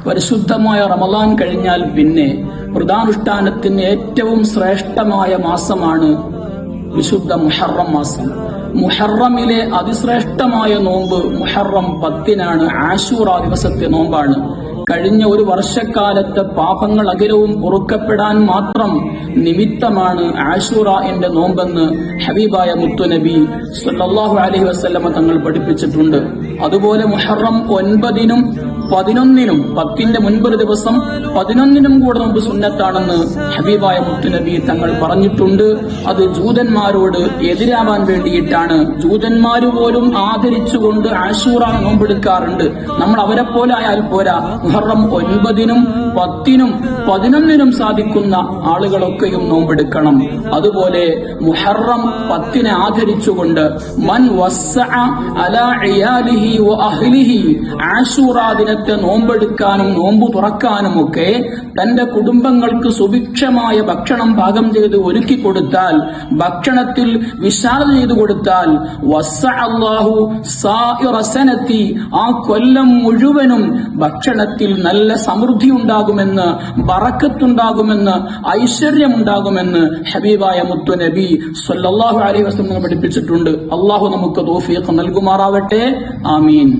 പരിശുദ്ധമായ റമളാൻ കഴിഞ്ഞാൽ പിന്നെ വ്രതാനുഷ്ഠാനത്തിന് ഏറ്റവും ശ്രേഷ്ഠമായ മാസമാണ് വിശുദ്ധ മുഹറം മാസം. മുഹറമിലെ അതിശ്രേഷ്ഠമായ നോമ്പ് മുഹറം 10-നാണ്. ആശൂറ ദിവസത്തെ നോമ്പാണ്. കഴിഞ്ഞ ഒരു വർഷക്കാലത്തെ പാപങ്ങൾ അഖിലവും പൊറുക്കപ്പെടാൻ മാത്രം നിമിത്തമാണ് ആശൂറ എന്റെ നോമ്പെന്ന് ഹബീബായ മുത്തുനബി സല്ലല്ലാഹു അലൈഹി വസല്ലമ തങ്ങൾ പഠിപ്പിച്ചിട്ടുണ്ട്. അതുപോലെ മുഹറം 9-നും 11-നും 10-ന്റെ മുൻപൊരു ദിവസം 11-നും കൂടെ നോമ്പ് സുന്നത്താണെന്ന് ഹബീബായ മുത്തുനബി തങ്ങൾ പറഞ്ഞിട്ടുണ്ട്. അത് ജൂതന്മാരോട് എതിരാവാൻ വേണ്ടിയിട്ടാണ്. ജൂതന്മാര് പോലും ആദരിച്ചുകൊണ്ട് ആശൂറ നോമ്പെടുക്കാറുണ്ട്. നമ്മൾ അവരെ പോലെ ആയാൽ പോരാ. മുഹറം 9-നും 10-നും 11-നും സാധിക്കുന്ന ആളുകളൊക്കെയും നോമ്പെടുക്കണം. അതുപോലെ മുഹറം 10-നെ ആദരിച്ചുകൊണ്ട് മൻ വസ്സഅ അലാ ഇയാലിഹി വ അഹ്ലിഹി, ആശൂറ ദിനത്തെ നോമ്പെടുക്കാനും നോമ്പ് തുറക്കാനും ഒക്കെ തന്റെ കുടുംബങ്ങൾക്ക് സുഭിക്ഷമായ ഭക്ഷണം പാകം ചെയ്ത് ഒരുക്കി കൊടുത്താൽ, ഭക്ഷണത്തിൽ വിശാലത ചെയ്തു കൊടുത്താൽ, വസ്സഅ അല്ലാഹു സായിറ സനതി, ആ കൊല്ലം മുഴുവനും ഭക്ഷണത്തിൽ നല്ല സമൃദ്ധി ഉണ്ടാകുമെന്ന്, ബറക്കത്തുണ്ടാകുമെന്ന്, ഐശ്വര്യമുണ്ടാകുമെന്ന് ഹബീബായ മുത്തു നബി സല്ലല്ലാഹു അലൈഹി വസല്ലം പഠിപ്പിച്ചിട്ടുണ്ട്. അള്ളാഹു നമുക്ക് തൗഫീഖ് നൽകുമാറാവട്ടെ. ആമീൻ.